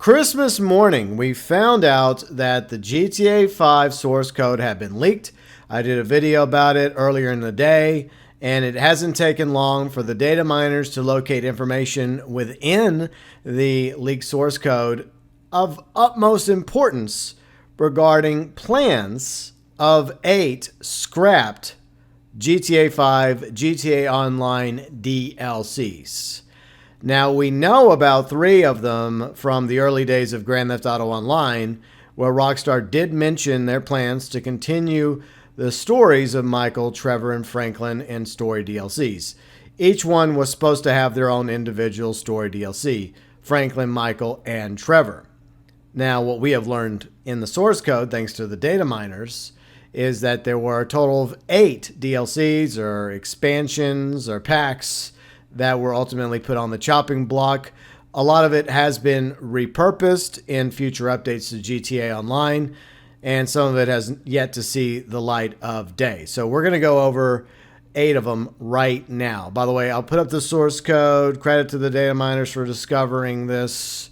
Christmas morning, we found out that the GTA 5 source code had been leaked. I did a video about it earlier in the day, and it hasn't taken long for the data miners to locate information within the leaked source code of utmost importance regarding plans of 8 scrapped GTA 5 GTA Online DLCs. Now, we know about 3 of them from the early days of Grand Theft Auto Online, where Rockstar did mention their plans to continue the stories of Michael, Trevor, and Franklin in story DLCs. Each one was supposed to have their own individual story DLC, Franklin, Michael, and Trevor. Now, what we have learned in the source code, thanks to the data miners, is that there were a total of 8 DLCs or expansions or packs that were ultimately put on the chopping block. A lot of it has been repurposed in future updates to GTA Online, and some of it has yet to see the light of day. So we're going to go over 8 of them right now. By the way, I'll put up the source code. Credit to the data miners for discovering this.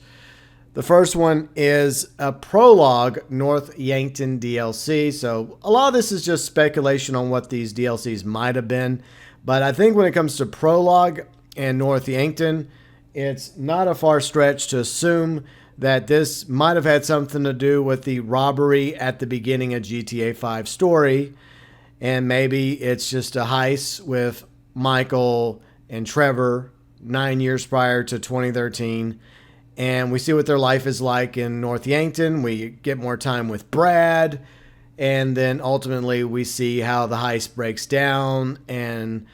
The first one is a Prologue North Yankton DLC. So a lot of this is just speculation on what these DLCs might have been. But I think when it comes to Prologue and North Yankton, it's not a far stretch to assume that this might have had something to do with the robbery at the beginning of GTA 5 story. And maybe it's just a heist with Michael and Trevor 9 years prior to 2013. And we see what their life is like in North Yankton. We get more time with Brad. And then ultimately we see how the heist breaks down and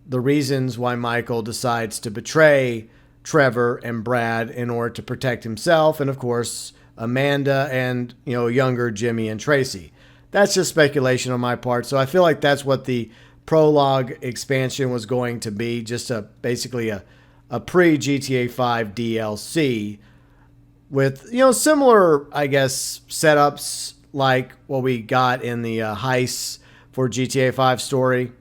the reasons why Michael decides to betray Trevor and Brad in order to protect himself. And of course, Amanda and, younger Jimmy and Tracy. That's just speculation on my part. So I feel like that's what the Prologue expansion was going to be. Just basically a pre-GTA 5 DLC with, similar, I guess, setups like what we got in the heists for GTA 5 story.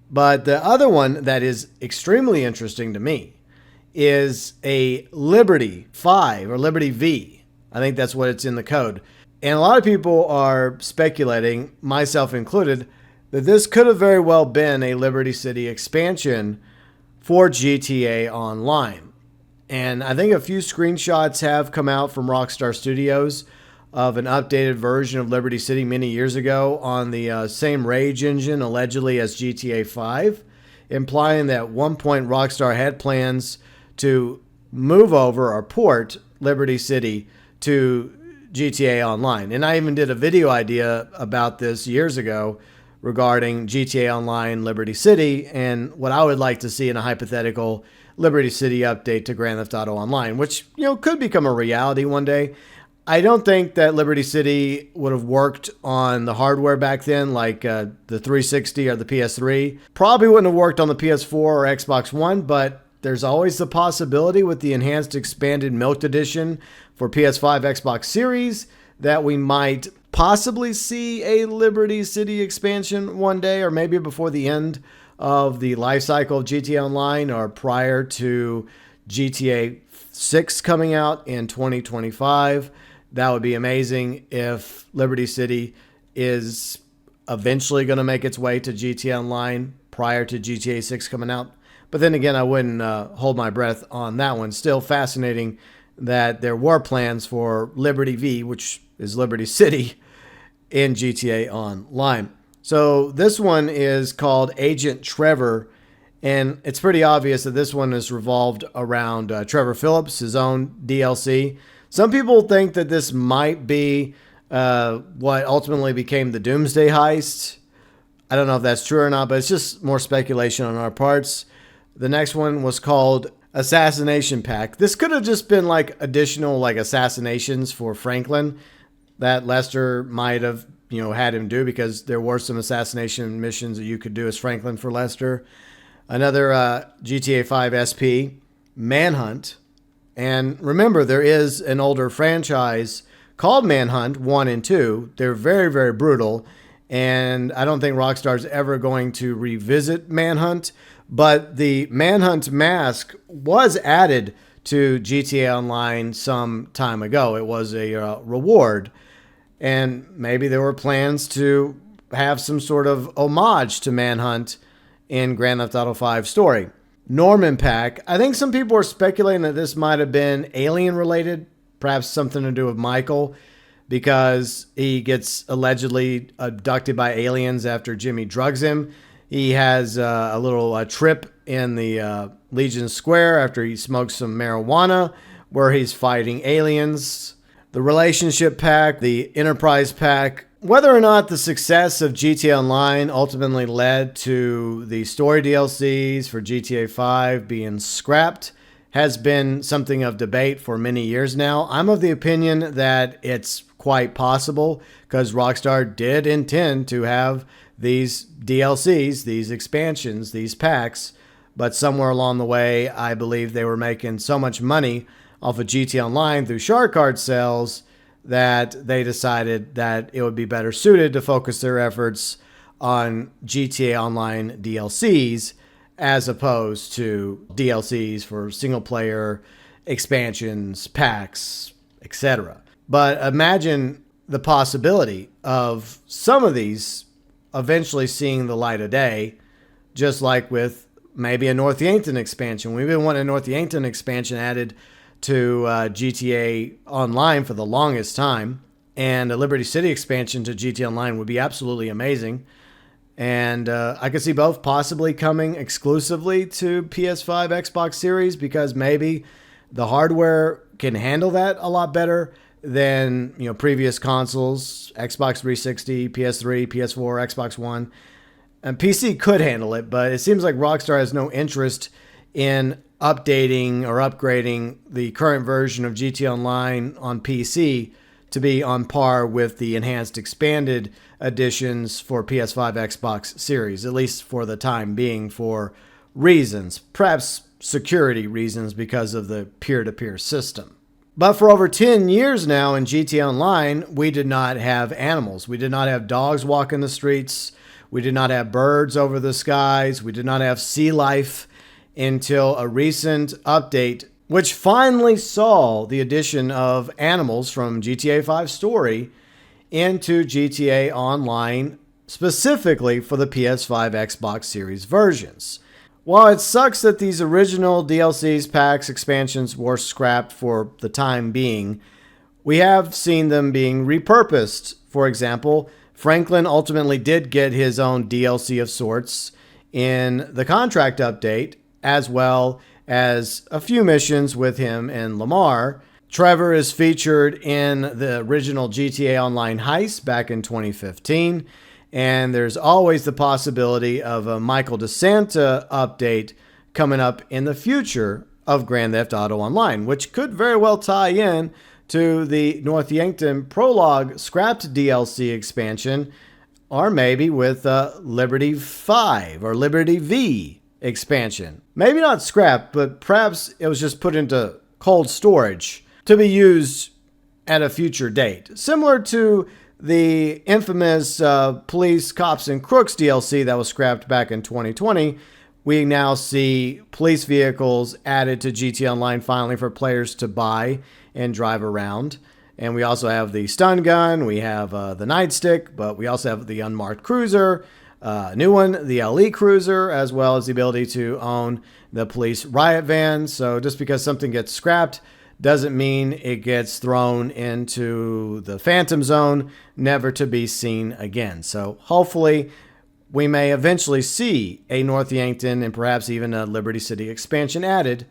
But the other one that is extremely interesting to me is a Liberty 5 or Liberty V. I think that's what it's in the code. And a lot of people are speculating, myself included, that this could have very well been a Liberty City expansion for GTA Online. And I think a few screenshots have come out from Rockstar Studios of an updated version of Liberty City many years ago on the same Rage engine, allegedly, as GTA 5, implying that at one point Rockstar had plans to move over or port Liberty City to GTA Online. And I even did a video idea about this years ago regarding GTA Online Liberty City and what I would like to see in a hypothetical Liberty City update to Grand Theft Auto Online, which, could become a reality one day. I don't think that Liberty City would have worked on the hardware back then, like the 360 or the PS3. Probably wouldn't have worked on the PS4 or Xbox One, but there's always the possibility with the enhanced expanded milked edition for PS5, Xbox Series that we might possibly see a Liberty City expansion one day, or maybe before the end of the life cycle of GTA Online or prior to GTA 6 coming out in 2025. That would be amazing if Liberty City is eventually going to make its way to GTA Online prior to GTA 6 coming out. But then again, I wouldn't hold my breath on that one. Still fascinating that there were plans for Liberty V, which is Liberty City, in GTA Online. So this one is called Agent Trevor, and it's pretty obvious that this one is revolved around Trevor Phillips, his own DLC. Some people think that this might be what ultimately became the Doomsday Heist. I don't know if that's true or not, but it's just more speculation on our parts. The next one was called Assassination Pack. This could have just been like additional assassinations for Franklin that Lester might have had him do, because there were some assassination missions that you could do as Franklin for Lester. Another GTA 5 SP, Manhunt. And remember, there is an older franchise called Manhunt 1 and 2. They're very, very brutal. And I don't think Rockstar's ever going to revisit Manhunt. But the Manhunt mask was added to GTA Online some time ago. It was a reward. And maybe there were plans to have some sort of homage to Manhunt in Grand Theft Auto 5 story. Norman Pack. I think some people are speculating that this might have been alien related, perhaps something to do with Michael, because he gets allegedly abducted by aliens after Jimmy drugs him. He has a little trip in the Legion Square after he smokes some marijuana where he's fighting aliens. The Relationship Pack, the Enterprise Pack. Whether or not the success of GTA Online ultimately led to the story DLCs for GTA 5 being scrapped has been something of debate for many years now. I'm of the opinion that it's quite possible because Rockstar did intend to have these DLCs, these expansions, these packs, but somewhere along the way, I believe they were making so much money off of GTA Online through shard card sales that they decided that it would be better suited to focus their efforts on GTA Online DLCs as opposed to DLCs for single player expansions, packs, etc. But imagine the possibility of some of these eventually seeing the light of day, just like with maybe a North Yankton expansion. We've been wanting a North Yankton expansion added to GTA Online for the longest time, and a Liberty City expansion to GTA Online would be absolutely amazing. And I could see both possibly coming exclusively to PS5, Xbox Series, because maybe the hardware can handle that a lot better than previous consoles, Xbox 360, PS3, PS4, Xbox One. And PC could handle it, but it seems like Rockstar has no interest in updating or upgrading the current version of GTA Online on PC to be on par with the enhanced expanded editions for PS5, Xbox Series, at least for the time being, for reasons, perhaps security reasons because of the peer-to-peer system. But for over 10 years now in GTA Online, we did not have animals. We did not have dogs walking the streets. We did not have birds over the skies. We did not have sea life until a recent update, which finally saw the addition of animals from GTA 5 story into GTA Online, specifically for the PS5, Xbox Series versions. While it sucks that these original DLCs, packs, expansions were scrapped for the time being, we have seen them being repurposed. For example, Franklin ultimately did get his own DLC of sorts in the contract update, as well as a few missions with him and Lamar. Trevor is featured in the original GTA Online heist back in 2015, and there's always the possibility of a Michael DeSanta update coming up in the future of Grand Theft Auto Online, which could very well tie in to the North Yankton Prologue scrapped DLC expansion, or maybe with Liberty 5 or Liberty V expansion. Maybe not scrapped, but perhaps it was just put into cold storage to be used at a future date. Similar to the infamous Police, Cops, and Crooks DLC that was scrapped back in 2020, we now see police vehicles added to GTA Online finally for players to buy and drive around. And we also have the stun gun, we have the nightstick, but we also have the unmarked cruiser, new one, the LE Cruiser, as well as the ability to own the police riot van. So just because something gets scrapped doesn't mean it gets thrown into the Phantom Zone, never to be seen again. So hopefully we may eventually see a North Yankton and perhaps even a Liberty City expansion added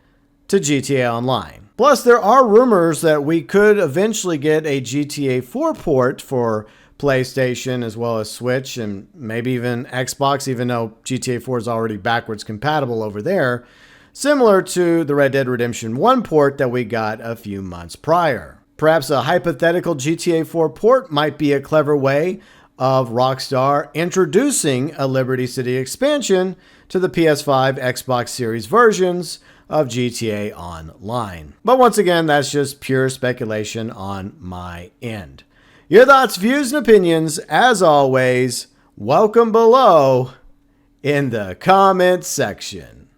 to GTA Online. Plus, there are rumors that we could eventually get a GTA 4 port for PlayStation as well as Switch and maybe even Xbox, even though GTA 4 is already backwards compatible over there, similar to the Red Dead Redemption 1 port that we got a few months prior. Perhaps a hypothetical GTA 4 port might be a clever way of Rockstar introducing a Liberty City expansion to the PS5, Xbox Series versions of GTA Online. But once again, that's just pure speculation on my end. Your thoughts, views, and opinions, as always, welcome below in the comment section.